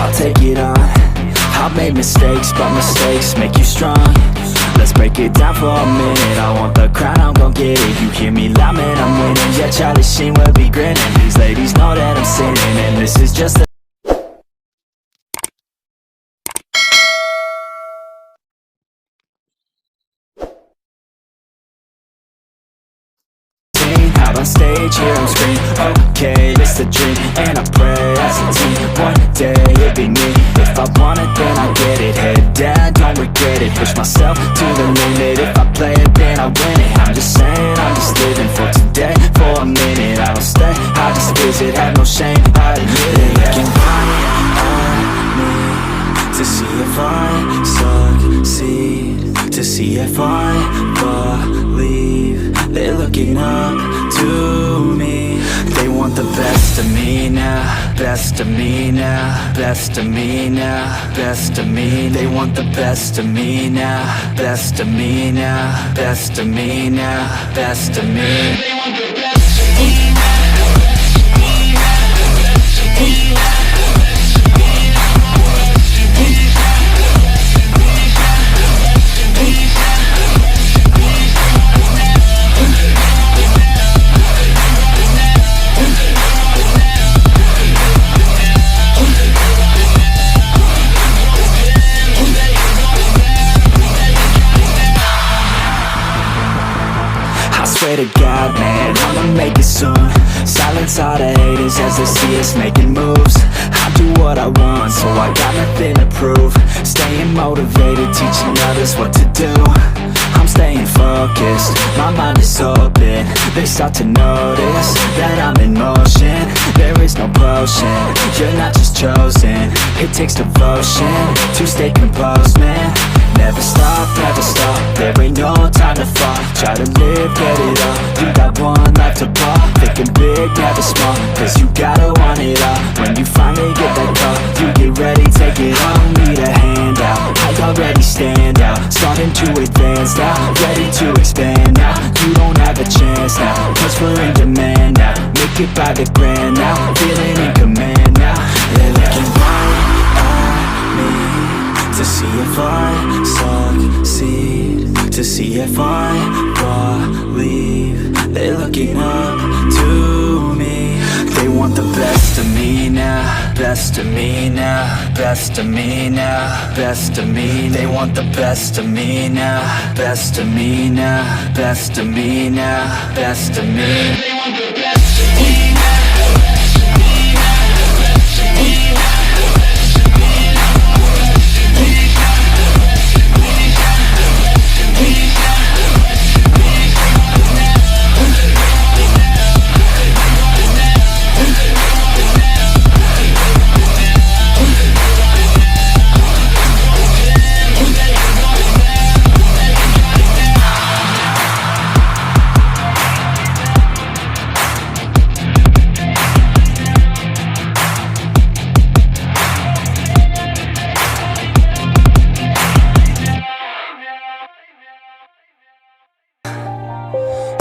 I'll take it on. I've made mistakes, but mistakes make you strong. Let's break it down for a minute. I want the crown, I'm gon' get it. You hear me loud, man, I'm winning. Yeah, Charlie Sheen will be grinning. These ladies know that I'm sinning, and this is just a out on stage, here I'm scream. Okay, this a dream, and I pray as a team. One day it'll be me. If I want it, then I get it. Head down, don't regret it. Push myself to the limit. If I play it, then I win it. I'm just saying, I'm just living for today. For a minute, I don't stay, I just visit. Have no shame, I admit it. Looking right at me to see if I succeed, to see if I believe. They're looking up to me. They want the best of me now, best of me now, best of me now, best of me. They want the best of me now, best of me now, best of me now, best of me. They want the best of me now. Swear to God, man, I'ma make it soon. Silence all the haters as they see us making moves. I do what I want, so I got nothing to prove. Staying motivated, teaching others what to do. I'm staying focused, my mind is open. They start to notice that I'm in motion. There is no potion, you're not just chosen. It takes devotion to stay composed, man. Never stop, there ain't no time to fall. Try to live, get it all. You got one life to ball. Thinking big, never small, cause you gotta want it all. When you finally get that call, you get ready, take it all. Need a handout, I already stand out. Starting to advance now, ready to expand now. You don't have a chance now, cause we're in demand now. Make it by the grand now, feeling in command now. They're looking right at me to see if I succeed, to see if I believe. They're looking up to me. They want the best of me now, best of me now, best of me now, best of me. They want the best of me now, best of me now, best of me now, best of me. They want the best of me now.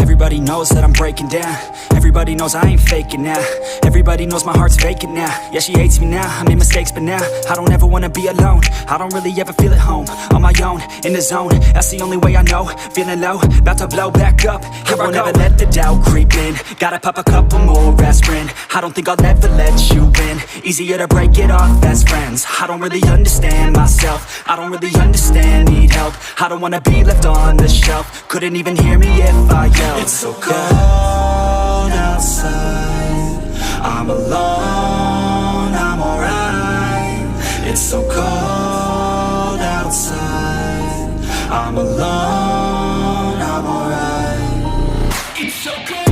Everybody knows that I'm breaking down. Everybody knows I ain't faking now. Everybody knows my heart's vacant now. Yeah, she hates me now, I made mistakes but now I don't ever wanna be alone. I don't really ever feel at home. On my own, in the zone, that's the only way I know. Feeling low, about to blow back up. Here I won't ever let the doubt creep in. Gotta pop a couple more aspirin. I don't think I'll ever let you in. Easier to break it off best friends. I don't really understand myself. I don't really understand, need help. I don't wanna be left on the shelf. Couldn't even hear me if I yelled. It's so cold outside, I'm alone, I'm alright. It's so cold outside, I'm alone, I'm alright. It's so cold.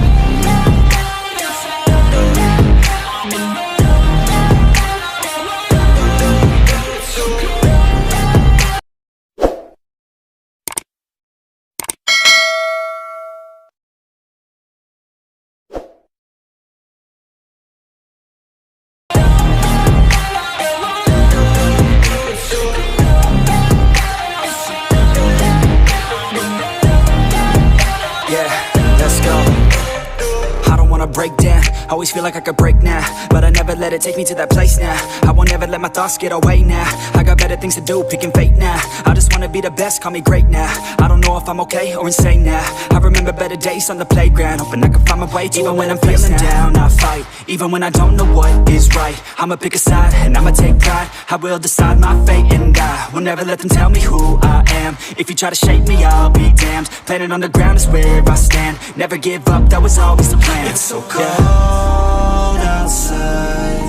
breakdown. Always feel like I could break now, but I never let it take me to that place now. I won't ever let my thoughts get away now. I got better things to do, picking fate now. I just wanna be the best, call me great now. I don't know if I'm okay or insane now. I remember better days on the playground, hoping I can find my way to even when I'm feeling down. I fight, even when I don't know what is right. I'ma pick a side, and I'ma take pride. I will decide my fate, and I will never let them tell me who I am. If you try to shape me, I'll be damned. Planet on the ground is where I stand. Never give up, that was always the plan. It's so cold outside,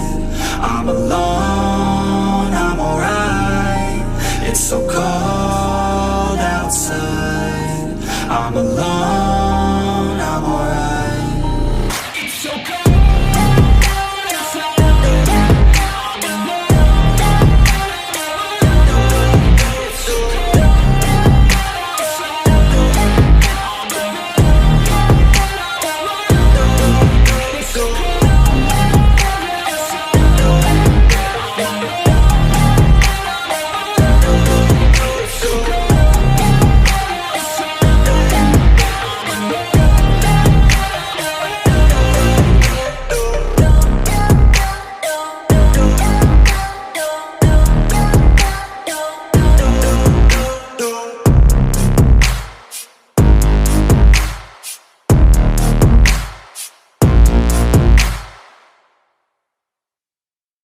I'm alone, I'm alright. It's so cold outside, I'm alone.